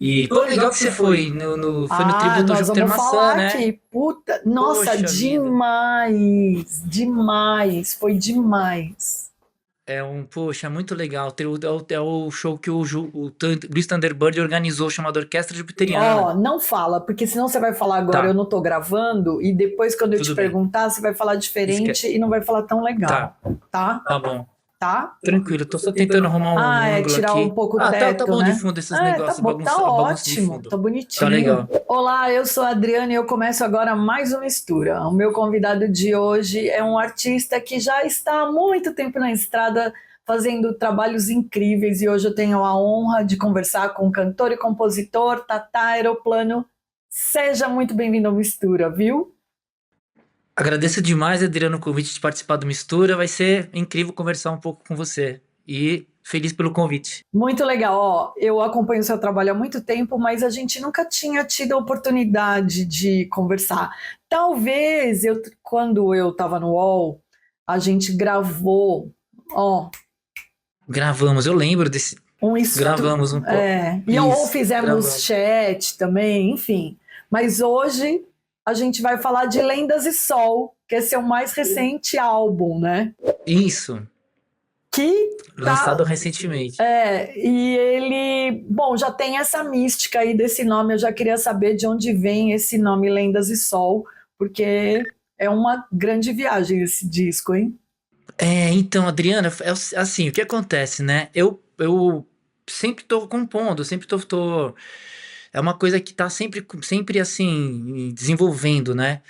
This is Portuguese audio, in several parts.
E, pô, legal que você foi foi no Ah, tributo ao nós Júpiter vamos Maçã, falar né? aqui. Puta, nossa, Poxa vida. demais, demais, foi demais. Poxa, muito legal. É o show que o Luiz Thunderbird organizou, chamado Orquestra Ó, Jupiteriana. não fala, porque senão você vai falar agora, eu Tá, não tô gravando, e depois quando eu te tudo bem. perguntar, você vai falar diferente Esque... e não vai falar tão Tá, legal, tá? tá bom. Tá? Tranquilo, tô só tentando arrumar um Ah, é ângulo tirar um aqui. pouco o Ah, tá teto, bom de né? fundo esses Ah, tá negócios, bom, tá a bagunça de ótimo, fundo. tá Tá bonitinho. legal. Olá, eu sou a Adriana e eu começo agora mais uma mistura. O meu convidado de hoje é um artista que já está há muito tempo na estrada fazendo trabalhos incríveis e hoje eu tenho a honra de conversar com o cantor e compositor Tata Aeroplano. Seja muito bem-vindo ao Mistura, viu? Agradeço demais, Adriano, o convite de participar do Mistura. Vai ser incrível conversar um pouco com você. E feliz pelo convite. Muito legal, ó. Eu acompanho o seu trabalho há muito tempo, mas a gente nunca tinha tido a oportunidade de conversar. Talvez quando eu estava no UOL, a gente gravou, ó, Gravamos, eu lembro desse. um estu... Gravamos um pouco. ou Isso, fizemos gravamos. chat também, enfim. Mas hoje a gente vai falar de Lendas e Sol, que é seu mais recente álbum, né? Isso, Que lançado tá recentemente. e ele, bom, já tem essa mística aí desse nome. Eu já queria saber de onde vem esse nome Lendas e Sol, porque é uma grande viagem esse disco, hein? Então, Adriana, assim, o que acontece, né? Eu sempre tô compondo, sempre tô. É uma coisa que tá sempre assim, desenvolvendo, né?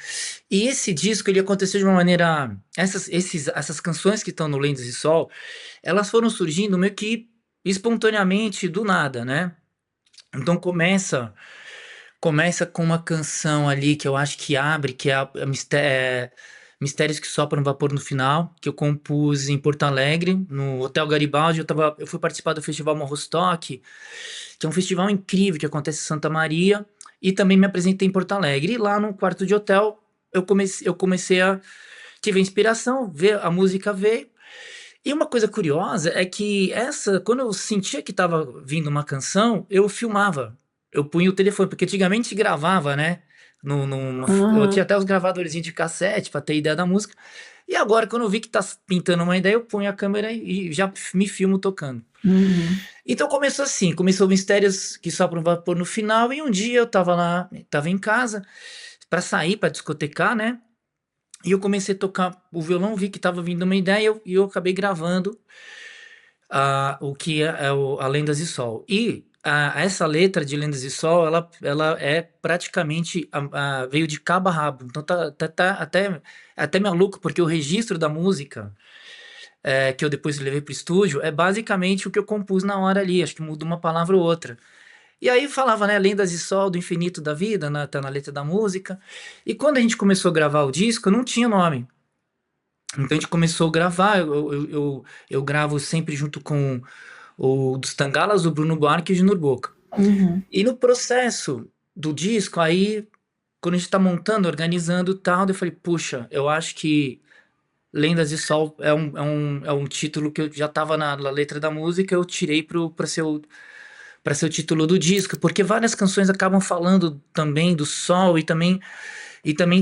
E esse disco, ele aconteceu de uma maneira. Essas canções que estão no Lendas e Sol, elas foram surgindo meio que espontaneamente do nada, né? Então começa com uma canção ali que eu acho que abre, que é Mistérios que Sopram Vapor no Final, que eu compus em Porto Alegre, no Hotel Garibaldi. Eu fui participar do Festival Morrostock, que é um festival incrível que acontece em Santa Maria, e também me apresentei em Porto Alegre. E lá no quarto de hotel eu comecei a tive a inspiração, ver a música veio. E uma coisa curiosa é que quando eu sentia que estava vindo uma canção, eu filmava. Eu punha o telefone, porque antigamente gravava, né? Eu Uhum, tinha até os gravadores de cassete para ter ideia da música. E agora, quando eu vi que tá pintando uma ideia, eu ponho a câmera e já me filmo tocando. uhum. Então começou assim, começou Mistérios que Sopram Vapor no final, e um dia eu tava lá, tava em casa, para sair, para discotecar, né? E eu comecei a tocar o violão, vi que tava vindo uma ideia e eu acabei gravando o que a Lendas e Sol. E essa letra de Lendas e Sol, ela é praticamente veio de cabo a rabo. Então tá até maluco, porque o registro da música que eu depois levei pro estúdio é basicamente o que eu compus na hora ali. Acho que muda uma palavra ou outra. E aí falava, né, Lendas e Sol do infinito da vida, tá na letra da música. E quando a gente começou a gravar o disco, não tinha nome. Então a gente começou a gravar, eu gravo sempre junto com o dos Tangalas, o Bruno Buarque e o Junior Boca. Uhum. E no processo do disco, aí, quando a gente tá montando, organizando e tal, eu falei, puxa, eu acho que Lendas de Sol é um título que eu já tava na letra da música, eu tirei pra ser o título do disco, porque várias canções acabam falando também do sol e também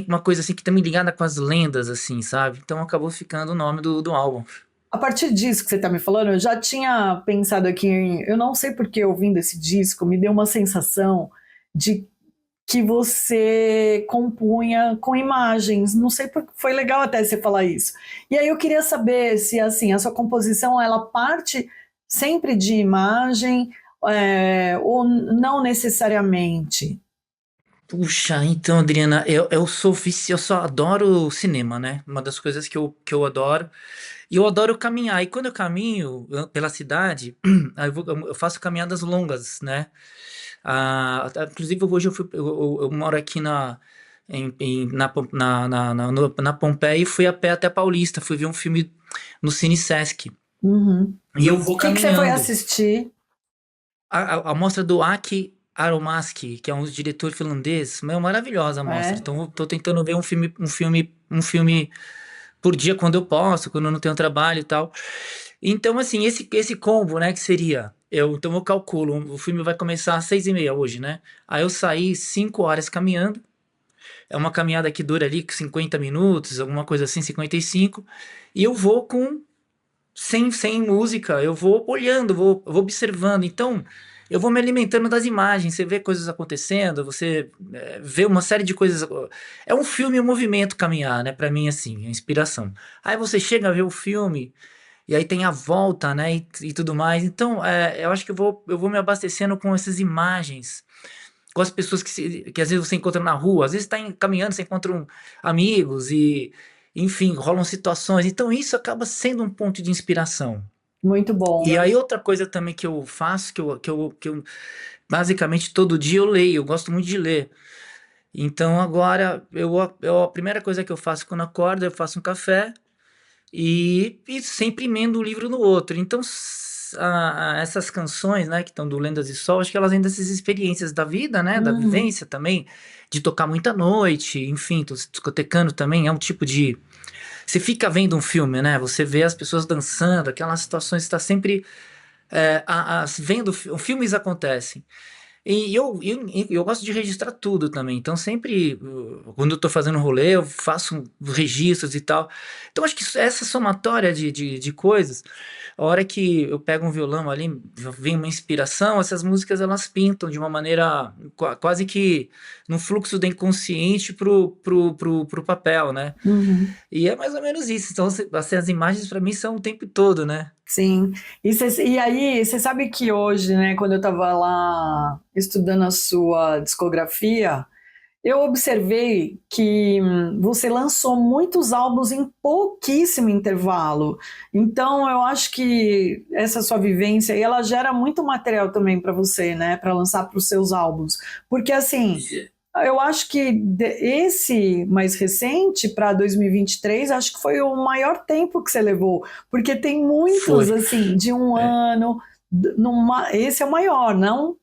uma coisa assim que tá me ligada com as lendas, assim, sabe? Então acabou ficando o nome do álbum. A partir disso que você está me falando, eu já tinha pensado aqui, eu não sei por que ouvindo esse disco, me deu uma sensação de que você compunha com imagens. Não sei porque foi legal até você falar isso. E aí eu queria saber se assim a sua composição ela parte sempre de imagem ou não necessariamente. Puxa, então, Adriana, eu só adoro cinema, né? Uma das coisas que eu adoro. E eu adoro caminhar. E quando eu caminho pela cidade, aí eu faço caminhadas longas, né? Inclusive, hoje eu moro aqui na Pompeia e fui a pé até Paulista. Fui ver um filme no Cine Sesc. Uhum. E eu O vou que você foi caminhando. assistir? A mostra do Aki Aromaski, que é um diretor finlandês, meu, maravilhosa a mostra. É? Então, eu tô tentando ver um filme por dia quando eu posso, quando eu não tenho trabalho e tal. Então, assim, esse combo, né, que seria, então eu calculo, o filme vai começar às 6h30 hoje, né? Aí eu saí 5 horas caminhando, é uma caminhada que dura ali 50 minutos, alguma coisa assim, 55, e eu vou sem música, eu vou olhando, vou observando. Então, eu vou me alimentando das imagens, você vê coisas acontecendo, você vê uma série de coisas. É um filme em movimento caminhar, né? Pra mim, assim, é inspiração. Aí você chega a ver o filme, e aí tem a volta, né? E tudo mais. Então, eu acho que eu vou me abastecendo com essas imagens. Com as pessoas que às vezes você encontra na rua, às vezes está caminhando, você encontra amigos e, enfim, rolam situações. Então isso acaba sendo um ponto de inspiração. Muito bom. E aí outra coisa também que eu faço, que eu basicamente todo dia eu leio, eu gosto muito de ler. Então agora a primeira coisa que eu faço quando acordo, eu faço um café e sempre emendo um livro no outro. Então, essas canções, né, que estão do Lendas e Sol, acho que elas vêm dessas experiências da vida, né, da Uhum. vivência também, de tocar muita noite, enfim, tô discotecando também, é um tipo de... Você fica vendo um filme, né, você vê as pessoas dançando, aquelas situações, está sempre vendo, filmes acontecem. E eu gosto de registrar tudo também. Então, sempre, quando eu tô fazendo rolê, eu faço registros e tal. Então, acho que essa somatória de coisas, a hora que eu pego um violão ali, vem uma inspiração, essas músicas elas pintam de uma maneira quase que no fluxo do inconsciente pro papel, né? Uhum. E é mais ou menos isso. Então, assim, as imagens para mim são o tempo todo, né? Sim. E aí, você sabe que hoje, né, quando eu estava lá estudando a sua discografia, eu observei que você lançou muitos álbuns em pouquíssimo intervalo. Então, eu acho que essa sua vivência aí, ela gera muito material também para você, né, para lançar para os seus álbuns. Porque assim, eu acho que esse mais recente, para 2023, acho que foi o maior tempo que você levou, porque tem muitos, Foi. assim, de um É, ano, esse é o maior, não?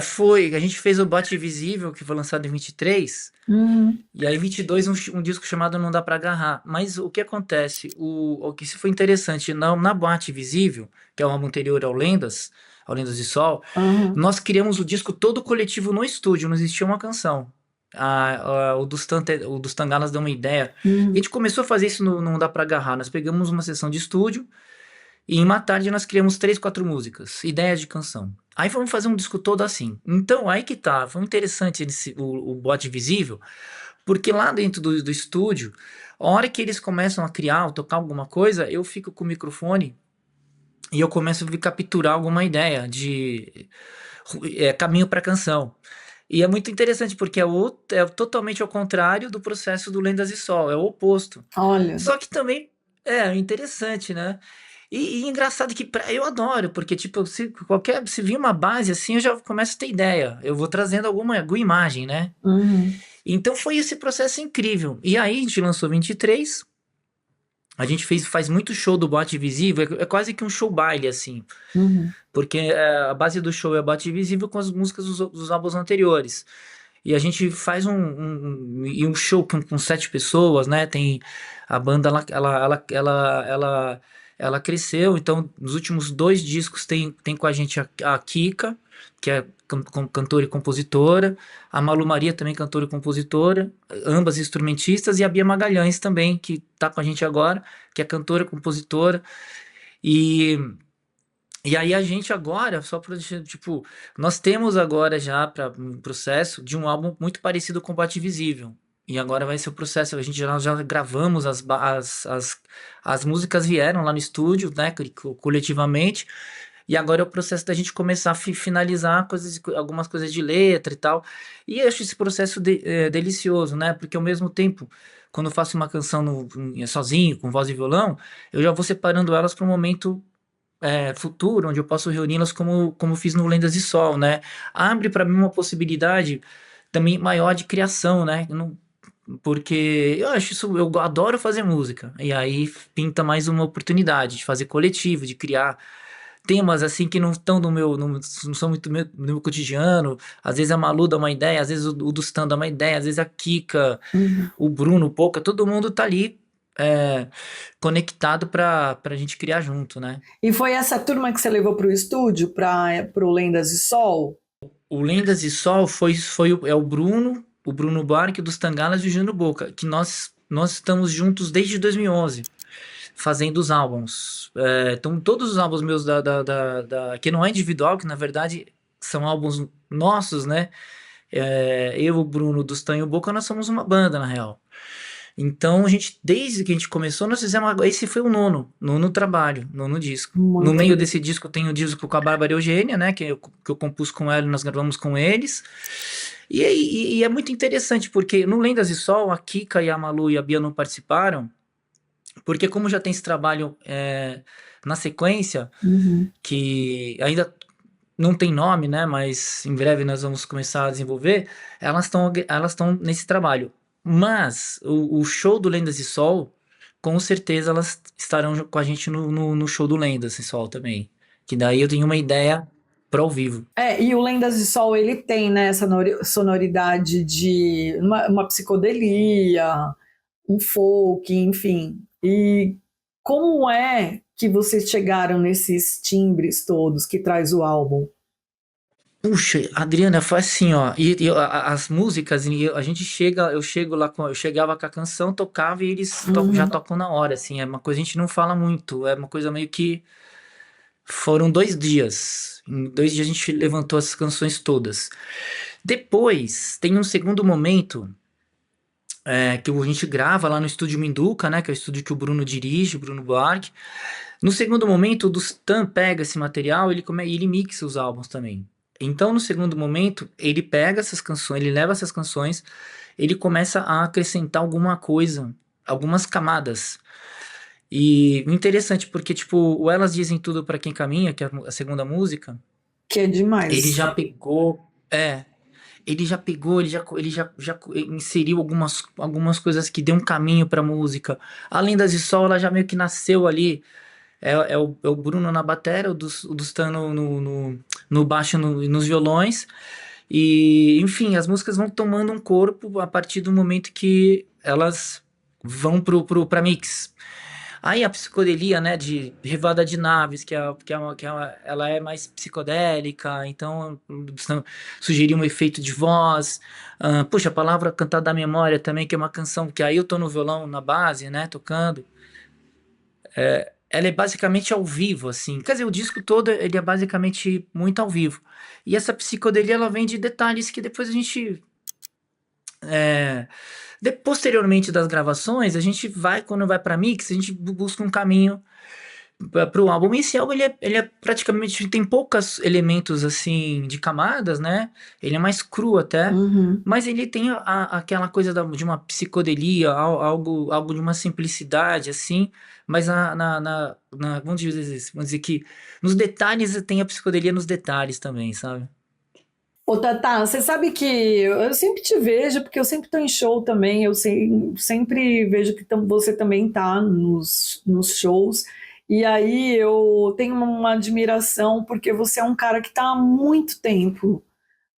foi. A gente fez o Bote Invisível, que foi lançado em 23. Uhum, E aí, 22, um disco chamado Não Dá Pra Agarrar. Mas o que acontece? O que se foi interessante, na Boate Visível, que é o álbum anterior ao Lendas de Sol, uhum, nós criamos o disco todo coletivo no estúdio, não existia uma canção. O dos Tangalas deu uma ideia. A uhum. gente começou a fazer isso no Não Dá Pra Agarrar. Nós pegamos uma sessão de estúdio e em uma tarde nós criamos 3, 4 músicas, ideias de canção. Aí vamos fazer um disco todo assim. Então, aí que tá. Foi interessante o Bote Visível, porque lá dentro do estúdio, a hora que eles começam a criar ou tocar alguma coisa, eu fico com o microfone e eu começo a capturar alguma ideia de caminho para canção. E é muito interessante porque é totalmente ao contrário do processo do Lendas e Sol, é o oposto. Olha. Só que também é interessante, né? E engraçado que eu adoro, porque tipo, se vir uma base assim, eu já começo a ter ideia. Eu vou trazendo alguma imagem, né? Uhum, Então foi esse processo incrível. E aí a gente lançou 23. A gente faz muito show do Boate Visível, é quase que um show baile, assim. uhum. Porque a base do show é Boate Visível com as músicas dos álbuns anteriores. E a gente faz um show com 7 pessoas, né? Tem a banda, ela cresceu. Então, nos últimos 2 discos tem com a gente a Kika, que é cantora e compositora, a Malu Maria também cantora e compositora, ambas instrumentistas, e a Bia Magalhães também, que tá com a gente agora, que é cantora, compositora. E e aí a gente agora, só para tipo, nós temos agora já para um processo de um álbum muito parecido com o Bate Visível. E agora vai ser o processo, a gente já gravamos as músicas vieram lá no estúdio, né, coletivamente, e agora é o processo da gente começar a finalizar algumas coisas de letra e tal. E eu acho esse processo delicioso, né, porque ao mesmo tempo, quando eu faço uma canção sozinho, com voz e violão, eu já vou separando elas para um momento futuro, onde eu posso reuni-las como fiz no Lendas de Sol, né? Abre para mim uma possibilidade também maior de criação, né? Porque eu acho isso, eu adoro fazer música, e aí pinta mais uma oportunidade de fazer coletivo, de criar temas assim que não estão não são muito no meu cotidiano. Às vezes a Malu dá uma ideia, às vezes o Dustan dá uma ideia, às vezes a Kika, Uhum. o Bruno, o Poca, todo mundo tá ali é, conectado pra gente criar junto, né? E foi essa turma que você levou para o estúdio, para o Lendas de Sol? O Lendas de Sol é o Bruno Buarque dos Tangalas e o Júnior Boca, que nós estamos juntos desde 2011, fazendo os álbuns. Então, todos os álbuns meus que não é individual, que na verdade são álbuns nossos, né? Eu, o Bruno dos Tanho Boca, nós somos uma banda, na real. Então, desde que a gente começou, nós fizemos. Esse foi o nono trabalho, nono disco. No Muito meio legal. desse disco tem o disco com a Bárbara Eugênia, né? Que eu compus com ela e nós gravamos com eles. E é muito interessante, porque no Lendas de Sol, a Kika e a Malu e a Bia não participaram, porque como já tem esse trabalho na sequência, Uhum. que ainda não tem nome, né? Mas em breve nós vamos começar a desenvolver. Elas estão nesse trabalho. Mas o show do Lendas de Sol, com certeza elas estarão com a gente no show do Lendas de Sol também. Que daí eu tenho uma ideia para ao vivo. E o Lendas de Sol, ele tem, né, essa sonoridade de uma psicodelia, um folk, enfim. E como é que vocês chegaram nesses timbres todos que traz o álbum? Puxa, Adriana, foi assim, ó. As músicas, eu chego lá, eu chegava com a canção, tocava e eles já Uhum. tocam na hora, assim. É uma coisa que a gente não fala muito, é uma coisa meio que foram 2 dias. Em 2 dias a gente levantou as canções todas. Depois tem um segundo momento que a gente grava lá no estúdio Minduca, né? Que é o estúdio que o Bruno dirige, o Bruno Buarque. No segundo momento, o Dustan pega esse material e ele mixa os álbuns também. Então, no segundo momento, ele pega essas canções, ele leva essas canções, ele começa a acrescentar alguma coisa, algumas camadas. E interessante, porque, tipo, o Elas Dizem Tudo Pra Quem Caminha, que é a segunda música, Que é ele demais. já pegou. Ele já pegou, ele já inseriu algumas coisas que deu um caminho pra música. A Lendas de Sol, ela já meio que nasceu ali. É o Bruno na bateria, o Dustan no baixo e nos violões. E, enfim, as músicas vão tomando um corpo a partir do momento que elas vão pra mix. Aí a psicodelia, né, de Revada de Naves, ela é mais psicodélica, então sugerir um efeito de voz. Puxa, a palavra Cantar da Memória também, que é uma canção que aí eu tô no violão na base, né, tocando. Ela é basicamente ao vivo, assim. Quer dizer, o disco todo ele é basicamente muito ao vivo. E essa psicodelia ela vem de detalhes que depois a gente é, posteriormente das gravações, a gente vai, quando vai pra mix, a gente busca um caminho pro álbum. Esse álbum, ele é praticamente, tem poucos elementos, assim, de camadas, né? Ele é mais cru até, Uhum. mas ele tem aquela coisa de uma psicodelia, algo de uma simplicidade, assim, mas vamos dizer que nos detalhes tem a psicodelia nos detalhes também, sabe? Ô, Tatá, você sabe que eu sempre te vejo, porque eu sempre estou em show também, sempre vejo que você também tá nos shows, e aí eu tenho uma admiração, porque você é um cara que está há muito tempo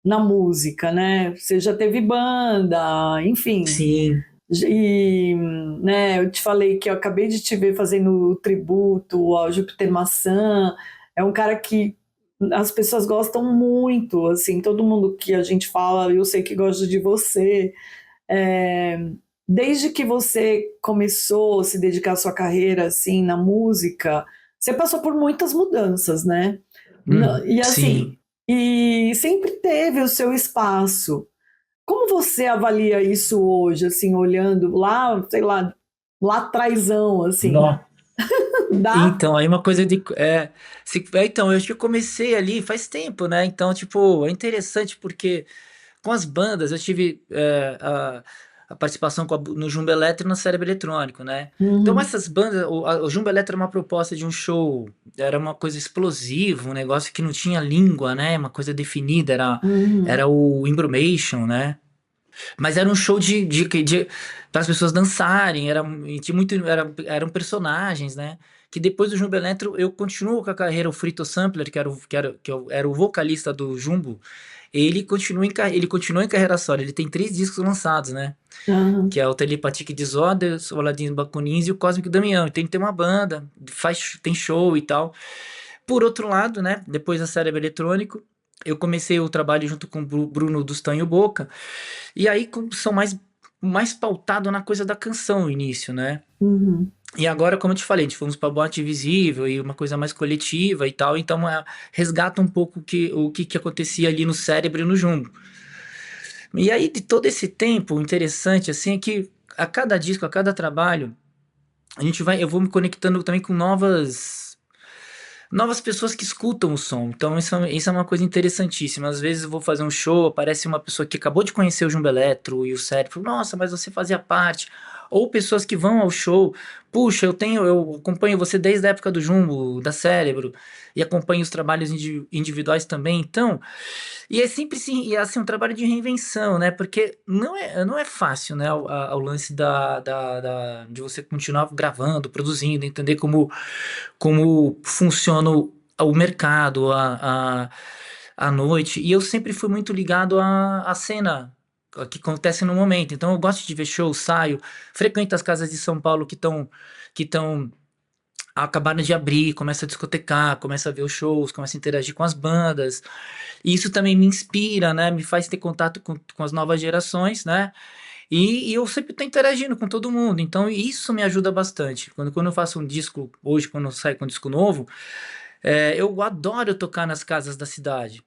na música, né? Você já teve banda, enfim, Sim. e, né, eu te falei que eu acabei de te ver fazendo tributo ao Júpiter Maçã, é um cara que as pessoas gostam muito, assim, todo mundo que a gente fala, eu sei que gosta de você. É, desde que você começou a se dedicar à sua carreira, assim, na música, você passou por muitas mudanças, né? E assim, Sim. e sempre teve o seu espaço. Como você avalia isso hoje, assim, olhando lá, sei lá atrásão, assim, dá? Então, aí uma coisa de. Então, eu acho que eu comecei ali faz tempo, né? Então, tipo, é interessante porque com as bandas eu tive a participação no Jumbo Eletro e no Cérebro Eletrônico, né? Então, Uhum, essas bandas, o Jumbo Eletro era uma proposta de um show, era uma coisa explosiva, um negócio que não tinha língua, né? Uma coisa definida, era, uhum. era o Embromation, né? Mas era um show para as pessoas dançarem, e tinha eram personagens, né? Que depois do Jumbo Eletro eu continuo com a carreira, o Frito Sampler, que era o vocalista do Jumbo, ele continua em carreira solo. Ele tem 3 discos lançados, né? Aham. Que é o Telepathic Disorders, o Aladdin Bakunins e o Cosmic Damião. Então ele tem uma banda, tem show e tal. Por outro lado, né, depois da Cérebro Eletrônico, eu comecei o trabalho junto com o Bruno Dustan e o Boca, e aí são mais pautado na coisa da canção no início, né? Uhum. E agora, como eu te falei, a gente fomos pra Boate Invisível e uma coisa mais coletiva e tal, então resgata um pouco o que acontecia ali no Cérebro e no Jumbo. E aí, de todo esse tempo, o interessante, assim, é que a cada disco, a cada trabalho, eu vou me conectando também com novas pessoas que escutam o som. Então, isso é uma coisa interessantíssima. Às vezes eu vou fazer um show, aparece uma pessoa que acabou de conhecer o Jumbo Eletro e o Cérebro, nossa, mas você fazia parte. Ou pessoas que vão ao show, puxa, eu acompanho você desde a época do Jumbo, da Cérebro, e acompanho os trabalhos individuais também. Então, e é sempre sim, e é assim, um trabalho de reinvenção, né? Porque não é fácil, né? O lance de você continuar gravando, produzindo, entender como funciona o mercado, a noite. E eu sempre fui muito ligado à cena que acontece no momento. Então eu gosto de ver show, saio, frequento as casas de São Paulo que estão acabaram de abrir, começa a discotecar, começa a ver os shows, começa a interagir com as bandas. E isso também me inspira, né? Me faz ter contato com as novas gerações, né? E eu sempre estou interagindo com todo mundo, então isso me ajuda bastante. Quando eu faço um disco, hoje, quando eu saio com um disco novo, eu adoro tocar nas casas da cidade,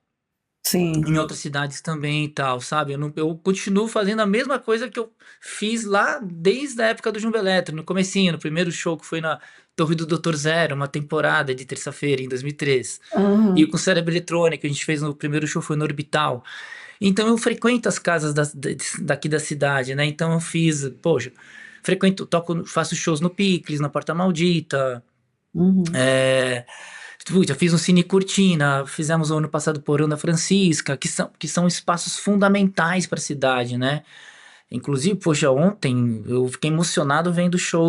Sim. em outras cidades também e tal, sabe? Eu continuo fazendo a mesma coisa que eu fiz lá desde a época do Jumbo Eletro, no comecinho, no primeiro show que foi na Torre do Doutor Zero, uma temporada de terça-feira, em 2003. E Aham. com Cérebro Eletrônico, a gente fez no primeiro show, foi no Orbital. Então eu frequento as casas daqui da cidade, né? Então eu fiz, poxa, faço shows no Picles, na Porta Maldita, Uhum. é, já fiz um Cine Cortina, fizemos o ano passado Porão da Francisca, que são espaços fundamentais para a cidade, né? Inclusive, poxa, ontem eu fiquei emocionado vendo o show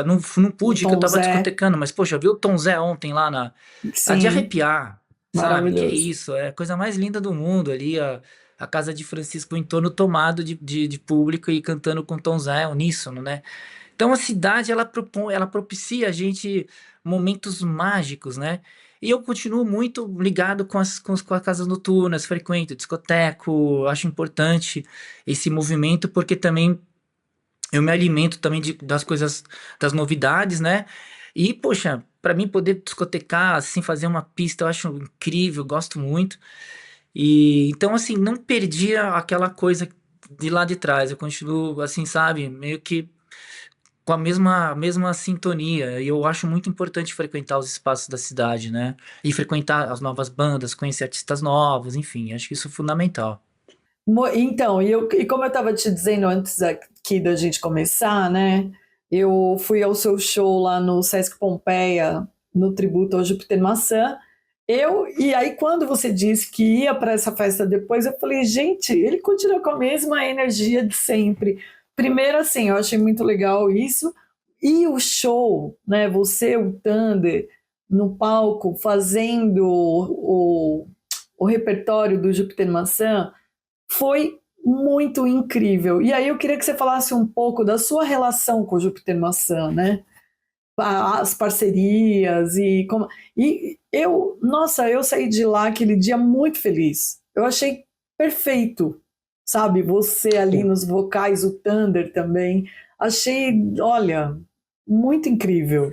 não Do pude, que eu Tom tava Zé. discotecando, mas poxa, eu vi o Tom Zé ontem lá de Sim, arrepiar, sabe? Que é maravilhoso. isso, é a coisa mais linda do mundo ali, a casa de Francisco em torno tomado de público e cantando com Tom Zé, uníssono, né? Então a cidade ela propicia a gente momentos mágicos, né? E eu continuo muito ligado com as casas noturnas, frequento discoteco, acho importante esse movimento porque também eu me alimento também das coisas, das novidades, né? E poxa, para mim poder discotecar, assim, fazer uma pista, eu acho incrível, gosto muito. E então assim, não perdi aquela coisa de lá de trás. Eu continuo assim, sabe, meio que com a mesma sintonia. E eu acho muito importante frequentar os espaços da cidade, né? E frequentar as novas bandas, conhecer artistas novos, enfim, acho que isso é fundamental. Então, e como eu estava te dizendo antes aqui da gente começar, né? Eu fui ao seu show lá no Sesc Pompeia, no tributo ao Júpiter Maçã. E aí, quando você disse que ia para essa festa depois, eu falei, gente, ele continua com a mesma energia de sempre. Primeiro, assim, eu achei muito legal isso. E o show, né? Você, o Thunder, no palco, fazendo o repertório do Júpiter Maçã foi muito incrível. E aí eu queria que você falasse um pouco da sua relação com o Júpiter Maçã, né? As parcerias e como. E nossa, eu saí de lá aquele dia muito feliz. Eu achei perfeito, sabe? Você ali nos vocais, o Thunder também. Achei, olha, muito incrível.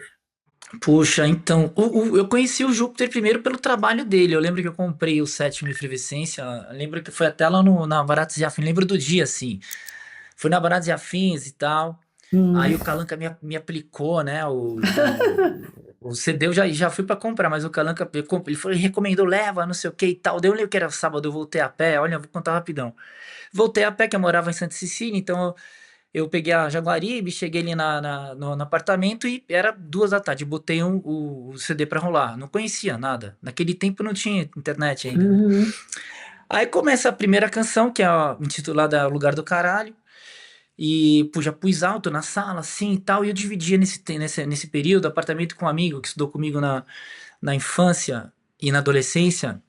Puxa, então, eu conheci o Júpiter primeiro pelo trabalho dele. Eu lembro que eu comprei o sétimo Efervescência. Eu lembro que foi até lá na Baratos e Afins. Lembro do dia, assim. Fui na Baratos e Afins e tal. Hum. Aí o Calanca me aplicou, né? O CD eu já fui pra comprar, mas o Calanca ele foi, recomendou, leva, não sei o que e tal. Daí eu lembro que era sábado, eu voltei a pé. Olha, eu vou contar rapidão. Voltei a pé, que eu morava em Santa Cecília, então eu peguei a Jaguaribe, cheguei ali no apartamento e era 2 da tarde. Botei o CD pra rolar. Não conhecia nada. Naquele tempo não tinha internet ainda, né? Uhum. Aí começa a primeira canção, que é intitulada Lugar do Caralho. E pô, já pus alto na sala, assim e tal. E eu dividia nesse período apartamento com um amigo que estudou comigo na infância e na adolescência.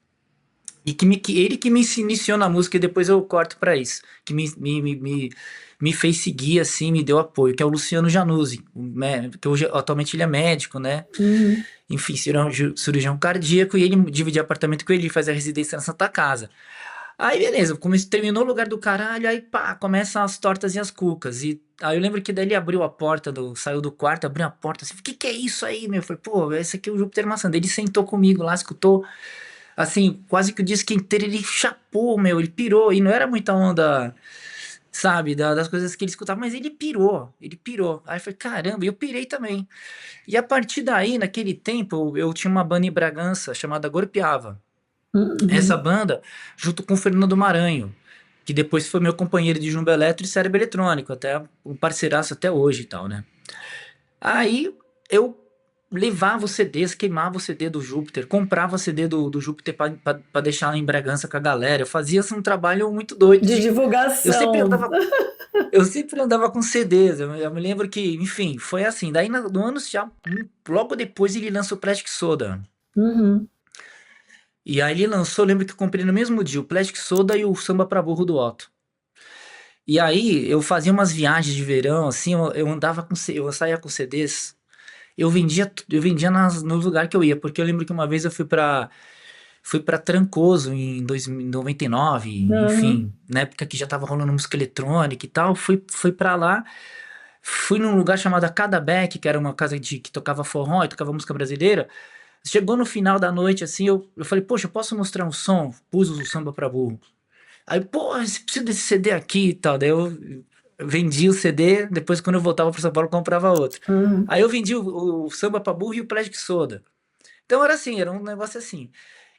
que ele que me iniciou na música e depois eu corto pra isso. Que me fez seguir, assim, me deu apoio, que é o Luciano Januzzi, que hoje, atualmente ele é médico, né? Uhum. Enfim, cirurgião cardíaco, e ele divide apartamento com ele, ele faz a residência na Santa Casa. Aí beleza, terminou o lugar do caralho, aí pá, começam as tortas e as cucas. E aí eu lembro que daí ele abriu a porta, saiu do quarto, abriu a porta assim, o que é isso aí, meu? Eu falei, pô, esse aqui é o Júpiter Maçã. Daí ele sentou comigo lá, escutou, assim, quase que o disco inteiro, ele chapou, meu, ele pirou, e não era muita onda, sabe, das coisas que ele escutava, mas ele pirou, ele pirou. Aí eu falei, caramba, e eu pirei também. E a partir daí, naquele tempo, eu tinha uma banda em Bragança chamada Gorpeava. Essa Uhum. banda, junto com o Fernando Maranho, que depois foi meu companheiro de Jumbo Eletro e Cérebro Eletrônico, até um parceiraço até hoje e tal, né? Aí eu levava os CDs, queimava o CD do Júpiter, comprava o CD do Júpiter pra deixar lá em Bragança com a galera. Eu fazia assim, um trabalho muito doido De de. Eu sempre divulgação. andava, eu sempre andava com CDs. Eu me lembro que, enfim, foi assim. Daí no ano já, logo depois ele lança o Plastic Soda. Uhum. E aí ele lançou, eu lembro que eu comprei no mesmo dia o Plastic Soda e o Samba pra Burro do Otto. E aí eu fazia umas viagens de verão, assim, eu andava eu saía com CDs, eu vendia nos lugares que eu ia, porque eu lembro que uma vez eu fui pra Trancoso em 99, Uhum. enfim, na época que já tava rolando música eletrônica e tal, fui para lá, fui num lugar chamado Cadabec, que era uma casa que tocava forró e tocava música brasileira. Chegou no final da noite, assim, eu falei, poxa, eu posso mostrar um som? Pus o Samba pra Burro. Aí, pô, você precisa desse CD aqui e tal. Daí eu vendi o CD, depois quando eu voltava para São Paulo eu comprava outro. Uhum. Aí eu vendi o Samba pra Burro e o Plastic Soda. Então era assim, era um negócio assim.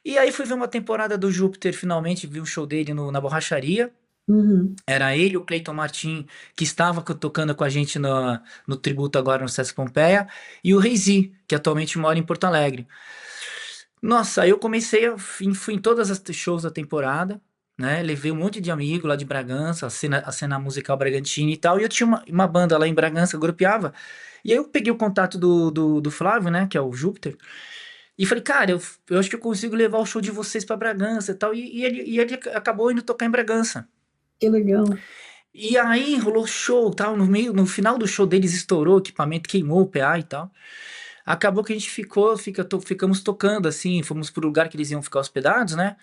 E aí fui ver uma temporada do Júpiter, finalmente vi um show dele na Borracharia. Uhum. Era ele, o Cleiton Martin, que estava tocando com a gente no tributo agora no Sesc Pompeia, e o Reizi, que atualmente mora em Porto Alegre. Nossa, aí eu comecei fui em todas as shows da temporada, né? Levei um monte de amigo lá de Bragança, a cena musical Bragantine e tal. E eu tinha uma banda lá em Bragança, grupeava. E aí eu peguei o contato do Flávio, né? Que é o Júpiter. E falei, cara, eu acho que eu consigo levar o show de vocês pra Bragança e tal. E ele acabou indo tocar em Bragança. Que legal. E aí rolou show, tal. No final do show deles estourou o equipamento, queimou o PA e tal. Acabou que a gente ficamos tocando assim, fomos pro lugar que eles iam ficar hospedados, né?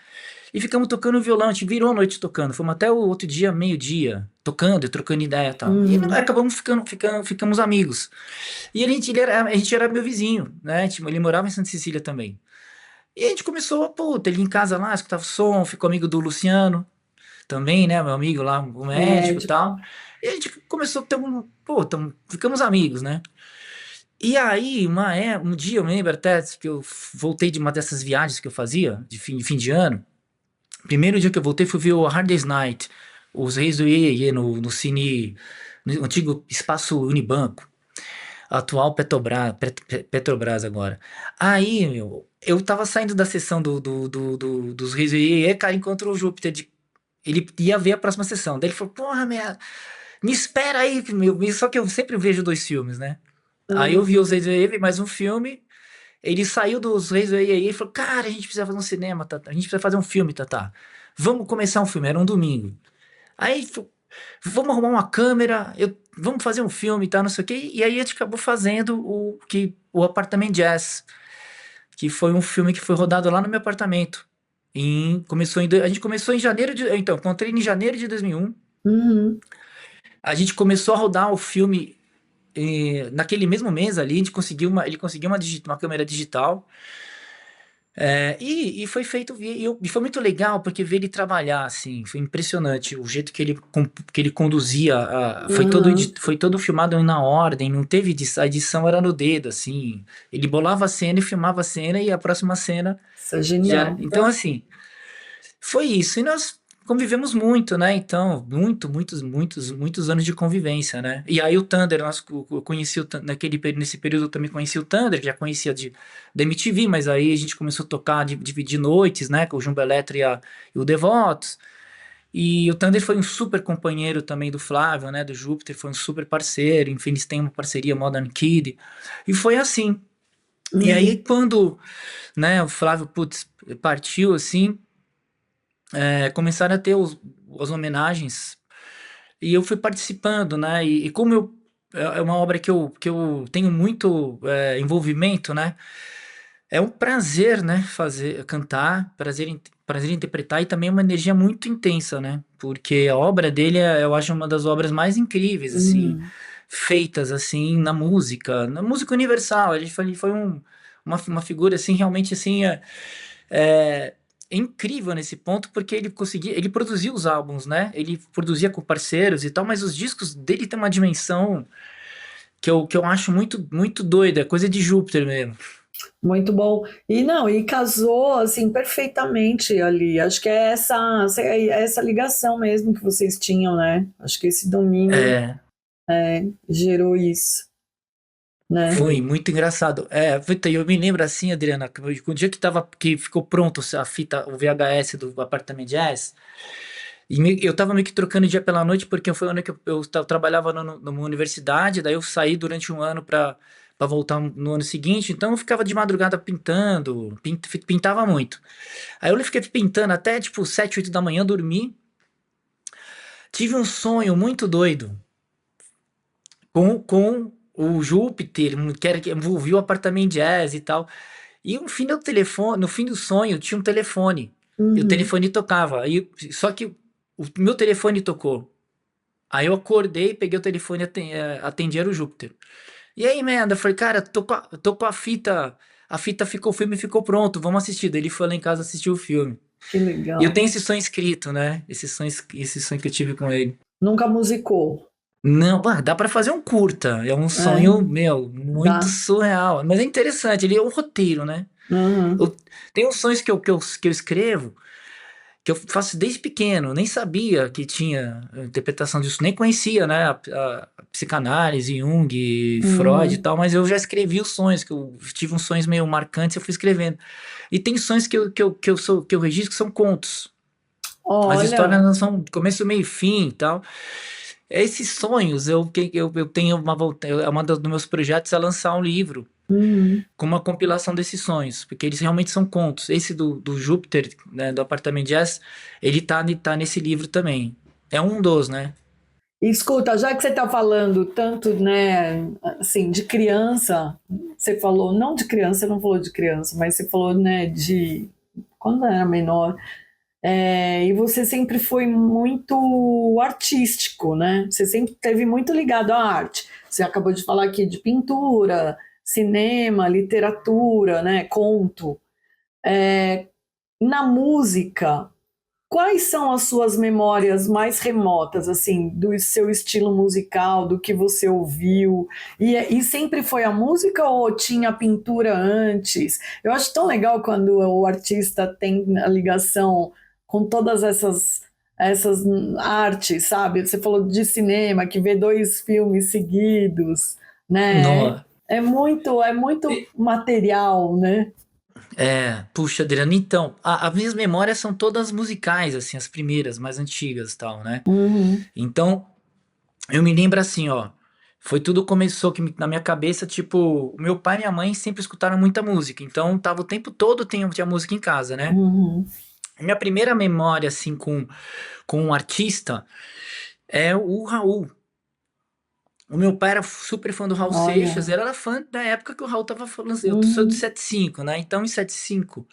E ficamos tocando violão, a gente virou a noite tocando, fomos até o outro dia, meio-dia, tocando e trocando ideia e tal. E Uhum. acabamos ficamos amigos. E a gente era meu vizinho, né? Tipo, ele morava em Santa Cecília também. E a gente começou, puta, ele em casa lá, escutava som, ficou amigo do Luciano também, né? Meu amigo lá, o médico e Médico. tal. E a gente começou a ter ficamos amigos, né? E aí, um dia eu lembro até que eu voltei de uma dessas viagens que eu fazia, de fim de ano. Primeiro dia que eu voltei foi ver o Hard Day's Night, os Reis do Iê no Cine, no antigo Espaço Unibanco, atual Petrobras agora. Aí, meu, eu tava saindo da sessão dos Reis do Iê, cara, encontrou o Júpiter, ele ia ver a próxima sessão. Daí ele falou, porra, me espera aí, meu. Só que eu sempre vejo dois filmes, né? Aí eu vi Uhum. os Reis do Iê, vi mais um filme. Ele saiu dos Reis do Iê e falou: cara, a gente precisa fazer um cinema, Tata. A gente precisa fazer um filme, Tata. Vamos começar um filme. Era um domingo. Aí, vamos arrumar uma câmera, vamos fazer um filme e tal, não sei o quê. E aí a gente acabou fazendo o Apartamento Jazz, que foi um filme que foi rodado lá no meu apartamento. A gente começou em janeiro de. Então, encontrei em janeiro de 2001. Uhum. A gente começou a rodar o filme naquele mesmo mês ali. Ele conseguiu uma câmera digital. E foi feito, e foi muito legal porque ver ele trabalhar, assim, foi impressionante o jeito que ele conduzia, Uhum. foi todo filmado na ordem, não teve edição, a edição era no dedo, assim, ele bolava a cena e filmava a cena e a próxima cena Isso é já era, genial. então assim, foi isso, e nós convivemos muito, né? Então, muitos, muitos, muitos anos de convivência, né? E aí o Thunder, eu conheci nesse período eu também conheci o Thunder, que já conhecia da MTV, mas aí a gente começou a tocar, dividir noites, né? Com o Jumbo Eletro e o Devotos. E o Thunder foi um super companheiro também do Flávio, né? Do Júpiter, foi um super parceiro. Enfim, eles têm uma parceria Modern Kid. E foi assim. E aí, Uhum. quando, né, o Flávio, putz, partiu assim. começaram a ter as homenagens e eu fui participando, né? E como é uma obra que eu tenho muito envolvimento, né? É um prazer, né? Cantar, prazer em interpretar e também uma energia muito intensa, né? Porque a obra dele eu acho uma das obras mais incríveis, assim, Uhum. feitas assim na música universal. Ele foi uma figura assim realmente assim é incrível nesse ponto porque ele produzia os álbuns, né? Ele produzia com parceiros e tal, mas os discos dele tem uma dimensão que eu acho muito muito doida, é coisa de Júpiter mesmo. Muito bom. E não, e casou assim perfeitamente ali. Acho que é essa ligação mesmo que vocês tinham, né? Acho que esse domínio É, gerou isso, né? foi muito engraçado. Puta, eu me lembro assim, Adriana, que o dia que ficou pronto a fita, o VHS do Apartamento Jazz, eu tava meio que trocando dia pela noite, porque foi o ano que eu trabalhava numa universidade, daí eu saí durante um ano pra voltar no ano seguinte, então eu ficava de madrugada pintando, pintava muito. Aí eu fiquei pintando até tipo 7, 8 da manhã, dormi. Tive um sonho muito doido com o Júpiter, que envolvia o Apartamento Jazz e tal. E no fim do sonho, tinha um telefone. E o Uhum. telefone tocava. Só que o meu telefone tocou. Aí eu acordei, peguei o telefone e atendi, era o Júpiter. E aí, merda, eu falei, cara, tô com a fita. O filme ficou pronto, vamos assistir. Daí ele foi lá em casa assistir o filme. Que E eu legal. tenho esse sonho escrito, né? Esse sonho que eu tive com ele. Nunca musicou. Não, dá pra fazer um curta. É um É, sonho, meu, muito dá. surreal. Mas é interessante, ele é um roteiro, né? Uhum. Eu, tem uns sonhos que eu escrevo que eu faço desde pequeno, nem sabia que tinha interpretação disso, nem conhecia, né? A psicanálise, Jung, Freud e Uhum. tal, mas eu já escrevi os sonhos, que eu tive uns sonhos meio marcantes, eu fui escrevendo. E tem sonhos que eu registro que são contos. As histórias Olha. não são começo, meio e fim e tal. Esses sonhos, eu tenho é uma dos meus projetos é lançar um livro Uhum. com uma compilação desses sonhos, porque eles realmente são contos. Esse do Júpiter, né, do Apartamento Jazz, ele tá nesse livro também. É um dos, né? Escuta, já que você está falando tanto, né, assim, de criança, você falou, não de criança, você não falou de criança, mas você falou, né, de quando era menor, e você sempre foi muito artístico, né? Você sempre teve muito ligado à arte. Você acabou de falar aqui de pintura, cinema, literatura, né, conto. Na música, quais são as suas memórias mais remotas, assim, do seu estilo musical, do que você ouviu? E sempre foi a música ou tinha a pintura antes? Eu acho tão legal quando o artista tem a ligação com todas essas artes, sabe? Você falou de cinema, que vê dois filmes seguidos, né? No, É muito material, né? puxa, Adriano, então, as minhas memórias são todas musicais, assim, as primeiras, mais antigas, tal, né? Uhum, Então, eu me lembro assim, ó, foi tudo começou na minha cabeça, tipo, o meu pai e minha mãe sempre escutaram muita música, então tava o tempo todo tinha música em casa, né? uhum. Minha primeira memória, assim, com um artista é o Raul. O meu pai era super fã do Raul Seixas, Olha. era fã da época que o Raul tava falando, eu sou de Uhum, 75, né? Então, em 75,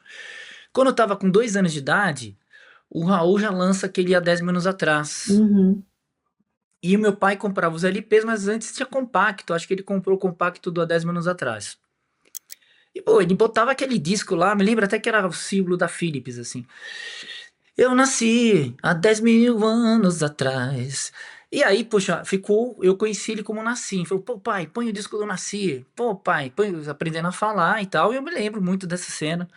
quando eu tava com 2 anos de idade, o Raul já lança aquele há 10 anos atrás. uhum. E o meu pai comprava os LPs, mas antes tinha compacto. Acho que ele comprou o compacto do há 10 anos atrás. E, pô, ele botava aquele disco lá, me lembra até que era o símbolo da Philips, assim. Eu nasci há 10 mil anos atrás. E aí, poxa, eu conheci ele como Nasci. Falei, pô, pai, põe o disco do Nasci. Pô, pai, aprendendo a falar e tal. E eu me lembro muito dessa cena.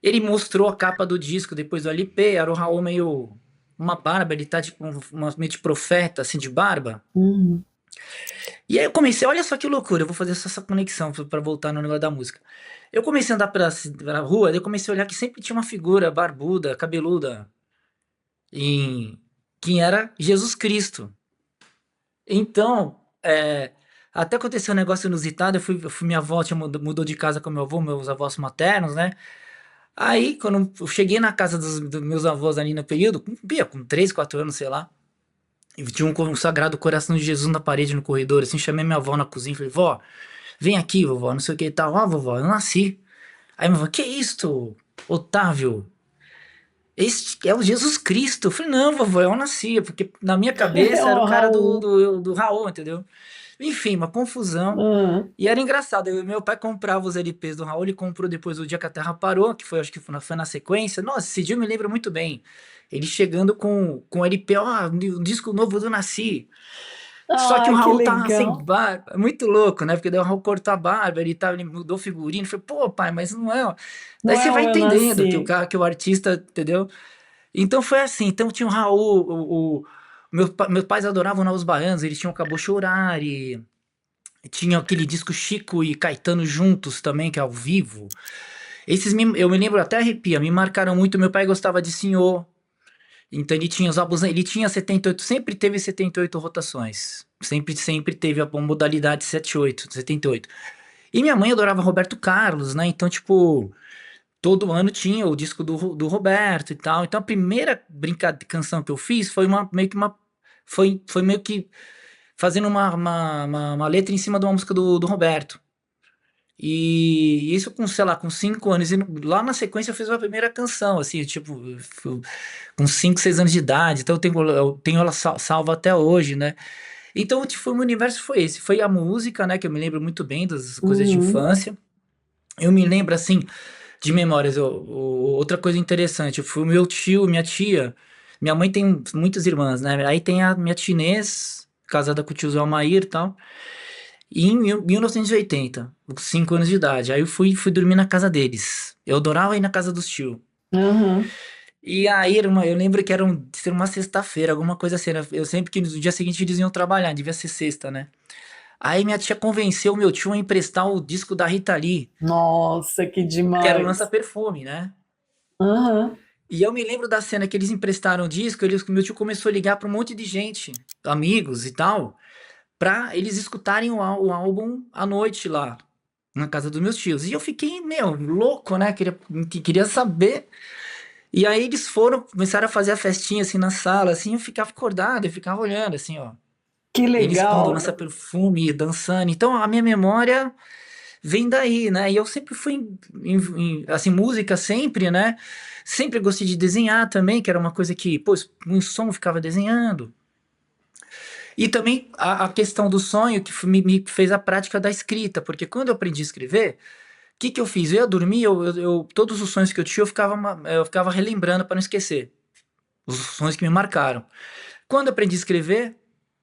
Ele mostrou a capa do disco depois do LP, era o Raul meio. Uma barba, ele tá tipo meio de profeta, assim, de barba. Uhum. E aí eu comecei, olha só que loucura, eu vou fazer essa conexão pra voltar no negócio da música. Eu comecei a andar pela rua, daí eu comecei a olhar que sempre tinha uma figura barbuda, cabeluda, em, que era Jesus Cristo. Então, até aconteceu um negócio inusitado, minha avó mudou de casa com meu avô, meus avós maternos, né? Aí, quando eu cheguei na casa dos meus avós ali no período, com 3, 4 anos, sei lá, e tinha um Sagrado Coração de Jesus na parede no corredor, assim, chamei minha avó na cozinha, falei, vó, vem aqui, vovó, não sei o que e tal. Ah, vovó, eu nasci. Aí minha avó, que isto, Otávio? Este é o Jesus Cristo. Eu falei, não, vovó, eu nasci, porque na minha É cabeça era o o cara Raul. do Raul, entendeu? Enfim, uma confusão. Ah, E era engraçado, meu pai comprava os LPs do Raul, ele comprou depois o Dia que a Terra Parou, que foi, acho que foi na sequência. Nossa, esse dia eu me lembro muito bem. Ele chegando com o LP, ó, um disco novo do Nasci. Só que o ai, que Raul tava sem legal. barba, muito louco, né? Porque daí o Raul cortou a barba, ele mudou figurino. Falei, pô, pai, mas não é. Daí Não você é vai o Eu entendendo que o Nasci. cara, que o artista, entendeu? Então foi assim. Então tinha o Raul, meus pais adoravam Os Baianos, eles tinham Acabou Chorar e tinha aquele disco Chico e Caetano juntos também, que é ao vivo. Eu me lembro até arrepia, me marcaram muito. Meu pai gostava de Senhor. Então ele tinha os álbuns, ele tinha 78, sempre teve 78 rotações. Sempre teve a modalidade 78, 78. E minha mãe adorava Roberto Carlos, né? Então, tipo, todo ano tinha o disco do Roberto e tal. Então a primeira canção que eu fiz foi meio que uma. Foi meio que fazendo uma letra em cima de uma música do Roberto. E isso com, sei lá, com 5 anos. E lá na sequência eu fiz a primeira canção, assim, tipo, com 5, 6 anos de idade. Então eu tenho ela salva até hoje, né? Então, tipo, o meu universo foi esse. Foi a música, né? Que eu me lembro muito bem das coisas de Uhum. infância. Eu me lembro, assim, de memórias. Outra coisa interessante, foi o meu tio, minha tia. Minha mãe tem muitas irmãs, né? Aí tem a minha tia Inês, casada com o tiozão Almair e tal. E em 1980, com 5 anos de idade, aí eu fui dormir na casa deles. Eu adorava ir na casa dos tios. Aham. E aí, eu lembro que ser uma sexta-feira, alguma coisa assim, né? Eu sempre que no dia seguinte eles iam trabalhar, devia ser sexta, né? Aí minha tia convenceu o meu tio a emprestar o disco da Rita Lee, Nossa, que que era o Lança demais. Perfume, né? Aham. E eu me lembro da cena que eles emprestaram o disco, meu tio começou a ligar para um monte de gente, amigos e tal, pra eles escutarem o álbum à noite lá, na casa dos meus tios. E eu fiquei, meu, louco, né? Queria saber. E aí eles começaram a fazer a festinha assim na sala, assim, eu ficava acordado, eu ficava olhando, assim, ó. Que Eles pondo legal. lança perfume, dançando. Então a minha memória vem daí, né? E eu sempre fui assim, música sempre, né? Sempre gostei de desenhar também, que era uma coisa que, pô, um som eu ficava desenhando. E também a questão do sonho que me fez a prática da escrita, porque quando eu aprendi a escrever, o que que eu fiz? Eu ia dormir, todos os sonhos que eu tinha, eu ficava relembrando para não esquecer. Os sonhos que me marcaram. Quando eu aprendi a escrever,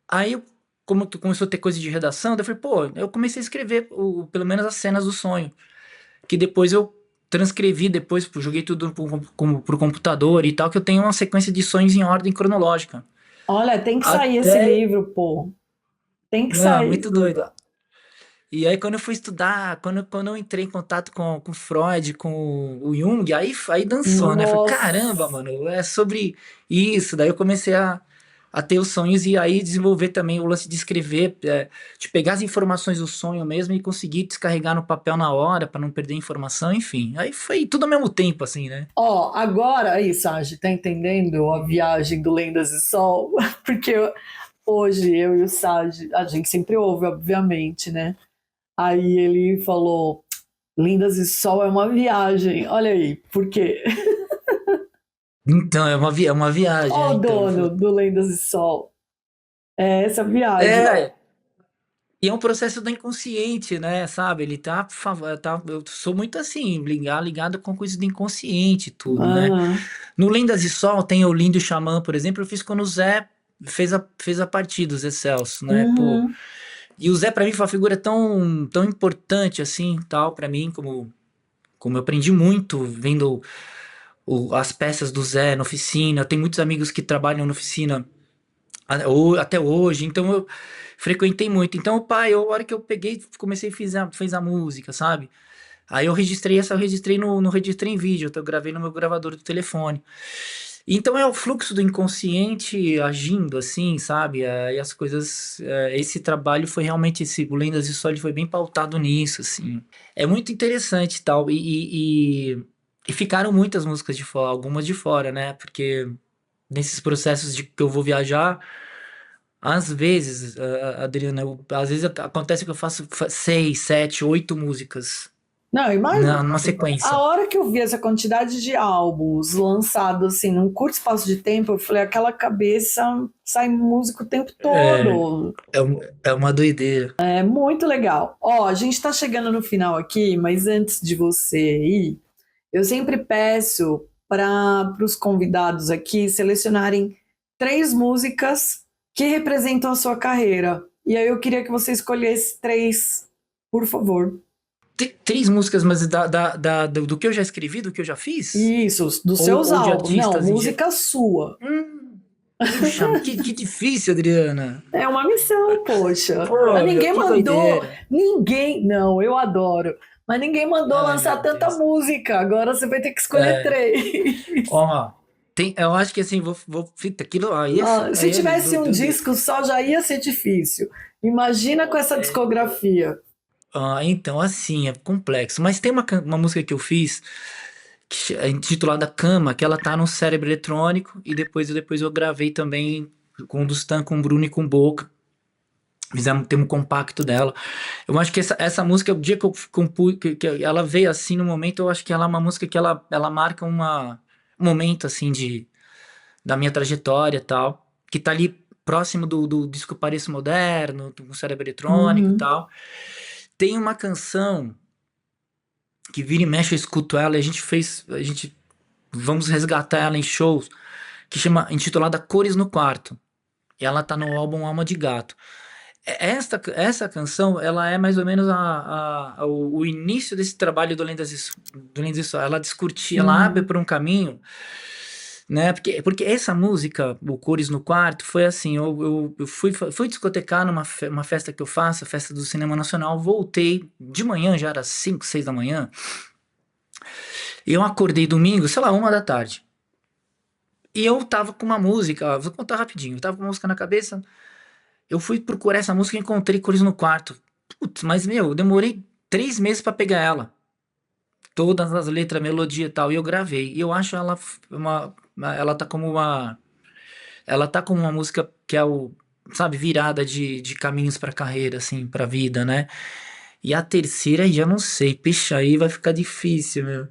aí, como tu começou a ter coisa de redação, daí eu falei, pô, eu comecei a escrever pelo menos as cenas do sonho, que depois eu transcrevi, depois joguei tudo pro computador e tal, que eu tenho uma sequência de sonhos em ordem cronológica. Olha, tem que sair esse Até, livro, pô. Tem que não, sair. muito doido. E aí, quando eu fui estudar, quando eu entrei em contato com Freud, com o Jung, aí dançou, né? Falei, caramba, Nossa. mano, é sobre isso. Daí eu comecei a ter os sonhos e aí desenvolver também o lance de escrever, de pegar as informações do sonho mesmo e conseguir descarregar no papel na hora para não perder informação, enfim. Aí foi tudo ao mesmo tempo, assim, né? Ó, agora aí, Sage, tá entendendo a viagem do Lendas e Sol? Porque hoje eu e o Sage, a gente sempre ouve, obviamente, né? Aí ele falou: Lindas e Sol é uma viagem. Olha aí, por quê? Então, é uma viagem, Ó, o então. dono do Lendas e Sol. É essa viagem. É, e é um processo do inconsciente, né? Sabe? Ele eu sou muito assim, ligado com coisas do inconsciente, e tudo, né? Aham. No Lendas de Sol tem o Lindo Xamã, por exemplo, eu fiz quando o Zé fez a partida, o Zé Celso, né? Pô. Uhum. E o Zé pra mim foi uma figura tão importante assim, tal, pra mim, como eu aprendi muito vendo as peças do Zé na oficina. Tem muitos amigos que trabalham na oficina até hoje, então eu frequentei muito. Então, o pai, a hora que eu peguei, comecei a fiz a música, sabe? Aí eu registrei no registrei em vídeo, eu gravei no meu gravador do telefone. Então é o fluxo do inconsciente agindo assim, sabe? E as coisas. Esse trabalho foi realmente o Lendas e Sol ele foi bem pautado nisso, assim. É muito interessante e tal. E ficaram muitas músicas de fora, algumas de fora, né? Porque nesses processos de que eu vou viajar, às vezes, Adriana, às vezes acontece que eu faço 6, 7, 8 músicas Não, imagina. numa A sequência. hora que eu vi essa quantidade de álbuns lançados assim, num curto espaço de tempo, eu falei, aquela cabeça sai música o tempo É, todo. é uma doideira. É muito legal. Ó, a gente está chegando no final aqui, mas antes de você ir, eu sempre peço para os convidados aqui selecionarem 3 músicas que representam a sua carreira. E aí eu queria que você escolhesse 3, por favor. 3 músicas, mas do que eu já escrevi, do que eu já fiz? Isso, dos Ou, seus ou de álbuns. Não, artistas em geral? música sua. Hum, puxa, que difícil, Adriana. É uma missão, poxa. Mas Pô, meu, ninguém que mandou, doideira. ninguém, não, eu adoro. Mas ninguém mandou Ai, lançar meu tanta Deus. música. Agora você vai ter que escolher É, 3. ó, eu acho que assim, fita, aquilo, Ah, se aí é tivesse um doideira. disco só, já ia ser difícil. Imagina com essa discografia. Então, assim, é complexo. Mas tem uma música que eu fiz, é intitulada Cama, que ela tá no Cérebro Eletrônico, e depois eu gravei também com o Dustan, com o Bruno e com o Boca. Tem um compacto dela. Eu acho que essa música, o dia que eu compus, que ela veio assim no momento, eu acho que ela é uma música que ela marca um momento assim da minha trajetória e tal, que tá ali próximo do disco Pareço Moderno, do Cérebro Eletrônico e Uhum. tal. Tem uma canção que vira e mexe, eu escuto ela, e vamos resgatar ela em shows, que chama, intitulada Cores no Quarto. E ela tá no álbum Alma de Gato. Essa canção, ela é mais ou menos o início desse trabalho do Lendas e Sol. Ela discutia, ela abre Uhum. por um caminho, né? Porque essa música, o Cores no Quarto, foi assim, eu fui discotecar uma festa que eu faço, a festa do Cinema Nacional, voltei de manhã, já era 5, 6 da manhã, e eu acordei domingo, sei lá, 1 da tarde. E eu tava com uma música, ó, vou contar rapidinho, eu tava com uma música na cabeça, eu fui procurar essa música e encontrei Cores no Quarto. Putz, mas meu, eu demorei 3 meses pra pegar ela. Todas as letras, melodia e tal, e eu gravei. E eu acho ela ela tá como uma música que é sabe, virada de caminhos pra carreira, assim, pra vida, né? E a terceira já não sei, pixa, aí vai ficar difícil, meu.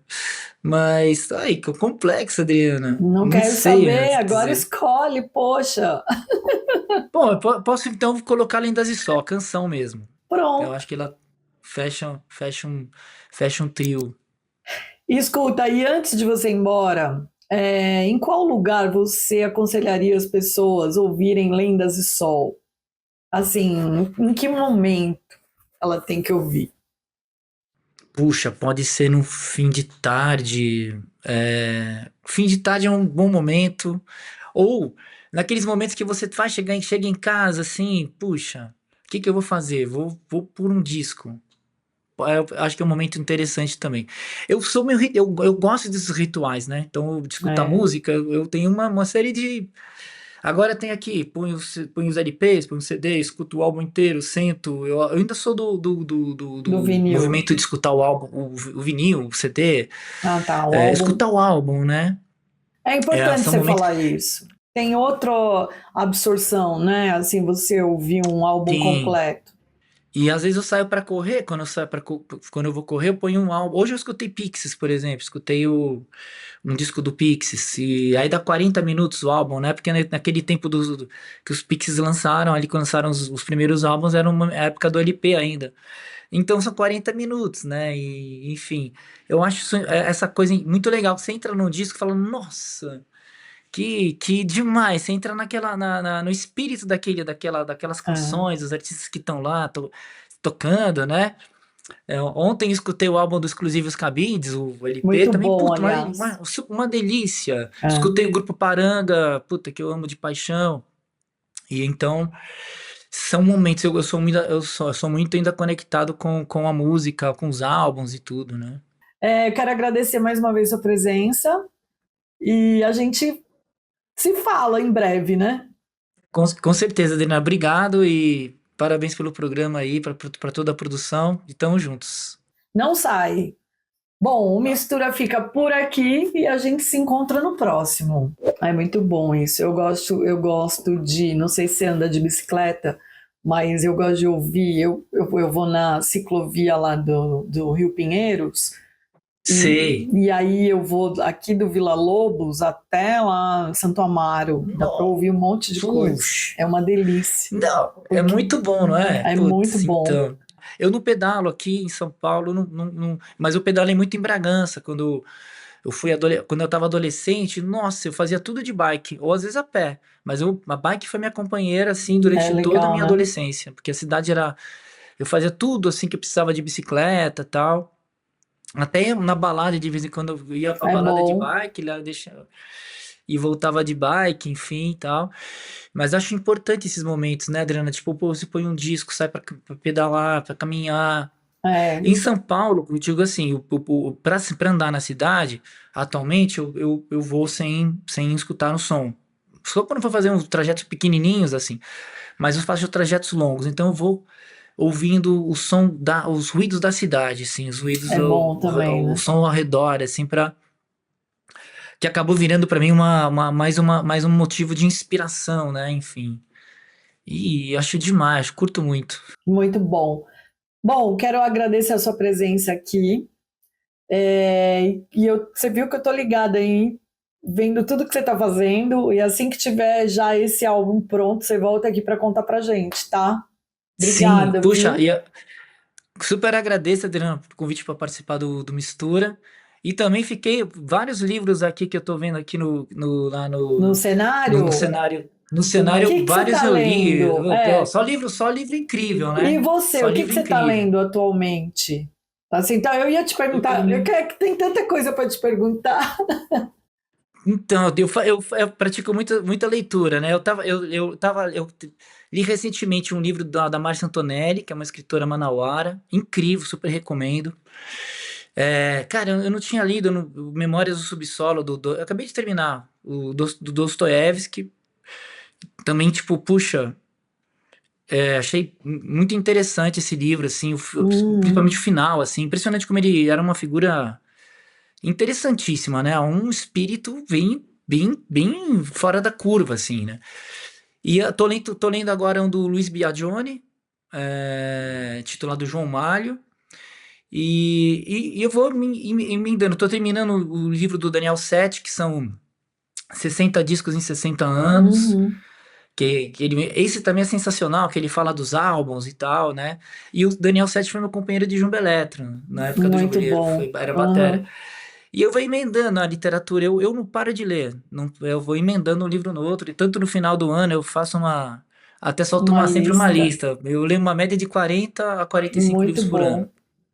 Mas, ai, que complexo, Adriana. Não Não quero sei, meu, saber, te agora dizer. escolhe, poxa. Bom, posso então colocar Lendas e Só, canção mesmo. Eu Pronto. acho que ela fecha um trio. Escuta, e antes de você ir embora, em qual lugar você aconselharia as pessoas a ouvirem Lendas e Sol? Assim, em que momento ela tem que ouvir? Puxa, pode ser no fim de tarde. Fim de tarde é um bom momento. Ou naqueles momentos que você chega em casa assim, puxa, o que que eu vou fazer? Vou por um disco. Eu acho que é um momento interessante também. Eu gosto desses rituais, né? Então, de escutar É, música, eu tenho uma série de. Agora tem aqui, põe os LPs, põe o CD, escuto o álbum inteiro, sento. Eu ainda sou do do vinil. movimento de escutar o álbum, o vinil, o CD, Ah, tá, o álbum. escutar o álbum, né? É importante São você momentos falar que isso. Tem outra absorção, né? Assim, você ouvir um álbum tem. completo. E às vezes eu saio pra correr, quando eu vou correr, eu ponho um álbum. Hoje eu escutei Pixies, por exemplo, escutei um disco do Pixies, e aí dá 40 minutos o álbum, né? Porque naquele tempo que os Pixies lançaram, ali quando lançaram os primeiros álbuns, era uma época do LP ainda. Então são 40 minutos, né? E, enfim, eu acho essa coisa muito legal. Você entra num disco e fala, nossa, que demais. Você entra no espírito daquelas É, canções, os artistas que estão lá tocando, né? Ontem eu escutei o álbum do Exclusivos Cabindes, o LP, muito também, bom, puta, aliás. uma delícia. É. Escutei o grupo Paranga, puta, que eu amo de paixão. E então, são momentos, eu sou muito ainda conectado com a música, com os álbuns e tudo, né? Eu quero agradecer mais uma vez a sua presença e a gente se fala em breve, né? Com certeza, Adriana, obrigado e parabéns pelo programa aí, para toda a produção, e tamo juntos. Não sai. Bom, o Mistura fica por aqui e a gente se encontra no próximo. É muito bom isso. Eu gosto de, não sei se você anda de bicicleta, mas eu gosto de ouvir. Eu vou na ciclovia lá do Rio Pinheiros Sei. e aí eu vou aqui do Vila Lobos até lá Santo Amaro. Dá para Não, ouvir um monte de coisa. puxa. É uma delícia, Não, é porque muito bom, não é? é muito Putz, bom. então. Eu não pedalo aqui em São Paulo, mas eu pedalei muito em Bragança, quando eu estava adolescente, nossa, eu fazia tudo de bike, ou às vezes a pé, mas a bike foi minha companheira, assim, É durante toda a legal, minha né? adolescência, porque a cidade eu fazia tudo, assim, que eu precisava de bicicleta e tal, até na balada, de vez em quando eu ia pra É balada de bom. bike, e voltava de bike, enfim, e tal. Mas acho importante esses momentos, né, Adriana? Tipo, pô, você põe um disco, sai pra pedalar, pra caminhar. É, Em São Paulo, eu digo assim, pra andar na cidade, atualmente eu vou sem escutar o som. Só quando eu for fazer uns trajetos pequenininhos, assim, mas eu faço trajetos longos, então eu vou ouvindo os ruídos da cidade, assim, os ruídos, é bom também, o né? som ao redor, assim, que acabou virando pra mim mais um motivo de inspiração, né, enfim. E acho demais, curto muito. Muito bom. Bom, quero agradecer a sua presença aqui. Você viu que eu tô ligada aí, vendo tudo que você tá fazendo, e assim que tiver já esse álbum pronto, você volta aqui para contar pra gente, tá? Sim, Obrigada, puxa, viu? super agradeço, Adriano, pelo convite para participar do Mistura. E também fiquei vários livros aqui que eu tô vendo aqui lá No no cenário, cenário. No o cenário, que que você vários tá eu li. lendo? Ó, só livro incrível, E né? você, Só o que que livro você tá incrível. lendo atualmente? Assim, então eu ia te Eu tô perguntar, eu lendo. quero que tem tanta coisa para te perguntar. Então, eu pratico muita leitura, né? Eu li recentemente um livro da Márcia Antonelli, que é uma escritora manauara, incrível, super recomendo. Cara, eu não tinha lido o Memórias do Subsolo eu acabei de terminar do Dostoiévski, também tipo, puxa, achei muito interessante esse livro, assim, principalmente Hum, o final, assim, impressionante como ele era uma figura interessantíssima, né? Um espírito bem fora da curva, assim, né? E eu tô lendo agora um do Luiz Biagione, titulado João Malho. E eu vou me emendando. Tô terminando o livro do Daniel Sete, que são 60 discos em 60 anos. uhum, Esse também é sensacional, que ele fala dos álbuns e tal, né? E o Daniel Sete foi meu companheiro de Jumbo Eletro, na época do Jumbo, muito ele bom. era batera. Uhum, E eu vou emendando a literatura, eu não paro de ler, não, eu vou emendando um livro no outro, e tanto no final do ano eu faço até solto uma sempre uma lista. lista. Eu leio uma média de 40 a 45 Muito livros por bom. ano.